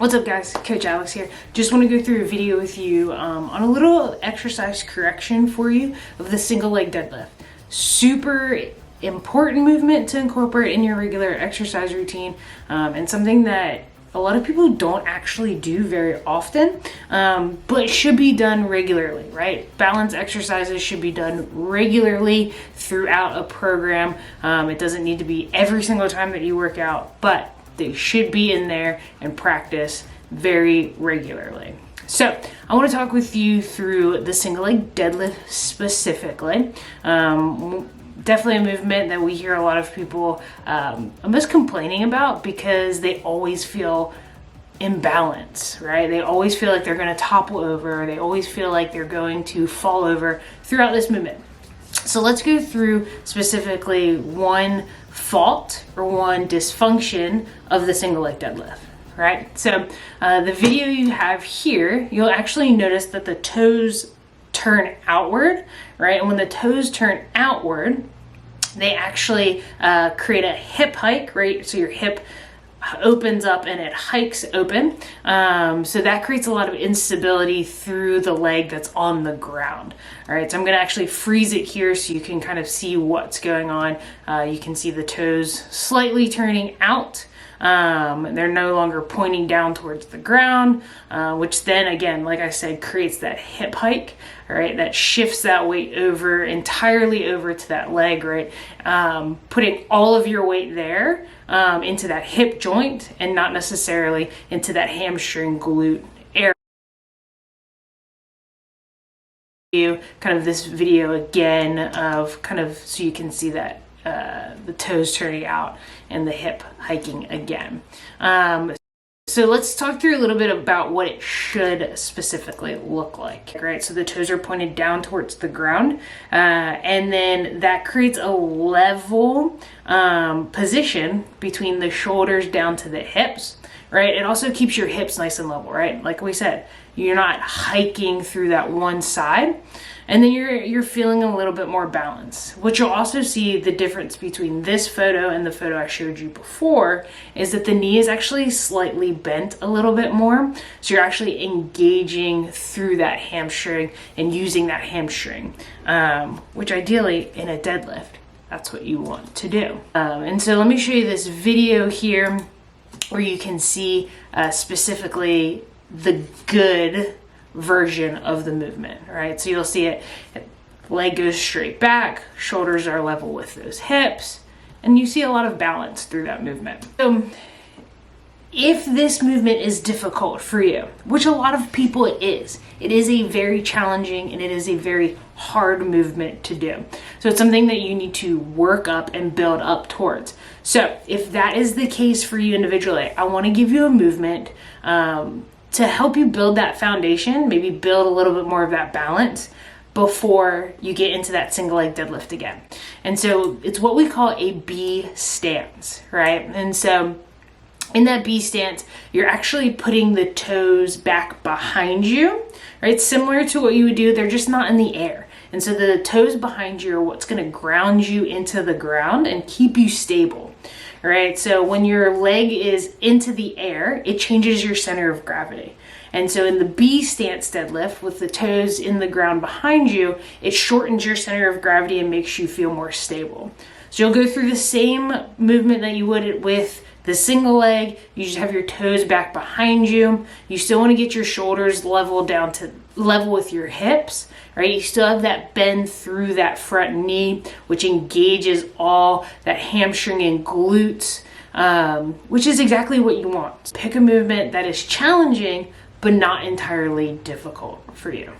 What's up guys, Coach Alex here. Just want to go through a video with you on a little exercise correction for you of the single leg deadlift. Super important movement to incorporate in your regular exercise routine, and something that a lot of people don't actually do very often, but should be done regularly, right? Balance exercises should be done regularly throughout a program. It doesn't need to be every single time that you work out, but they should be in there and practice very regularly. So I want to talk with you through the single leg deadlift specifically. Definitely a movement that we hear a lot of people almost complaining about because they always feel imbalance, right? They always feel like they're going to topple over. They always feel like they're going to fall over throughout this movement. So let's go through specifically one fault or one dysfunction of the single leg deadlift, right? So the video you have here, you'll actually notice that the toes turn outward, right? And when the toes turn outward, they actually create a hip hike, right? So your hip opens up and it hikes open. So that creates a lot of instability through the leg that's on the ground. All right, so I'm gonna actually freeze it here so you can kind of see what's going on. You can see the toes slightly turning out. They're no longer pointing down towards the ground, which then again, like I said, creates that hip hike, right? That shifts that weight over entirely over to that leg, right? Putting all of your weight there into that hip joint and not necessarily into that hamstring glute area. Kind of this video again of kind of so you can see that the toes turning out and the hip hiking again. So let's talk through a little bit about what it should specifically look like, right? So the toes are pointed down towards the ground, and then that creates a level position between the shoulders down to the hips, right? It also keeps your hips nice and level, right? Like we said, you're not hiking through that one side. And then you're feeling a little bit more balance. What you'll also see the difference between this photo and the photo I showed you before is that the knee is actually slightly bent a little bit more. So you're actually engaging through that hamstring and using that hamstring, which ideally in a deadlift, that's what you want to do. And so let me show you this video here where you can see specifically the good version of the movement, right? So you'll see it, leg goes straight back, shoulders are level with those hips, and you see a lot of balance through that movement. So if this movement is difficult for you, which a lot of people it is a very challenging and it is a very hard movement to do. So it's something that you need to work up and build up towards. So if that is the case for you individually, I want to give you a movement to help you build that foundation, maybe build a little bit more of that balance before you get into that single leg deadlift again. And so it's what we call a B stance, right? And so in that B stance, you're actually putting the toes back behind you, right? Similar to what you would do, they're just not in the air. And so the toes behind you are what's gonna ground you into the ground and keep you stable. Right, so when your leg is into the air, it changes your center of gravity. And so in the B stance deadlift with the toes in the ground behind you, it shortens your center of gravity and makes you feel more stable. So you'll go through the same movement that you would with the single leg. You just have your toes back behind you. You still want to get your shoulders level down to level with your hips, right? You still have that bend through that front knee, which engages all that hamstring and glutes, which is exactly what you want. Pick a movement that is challenging, but not entirely difficult for you.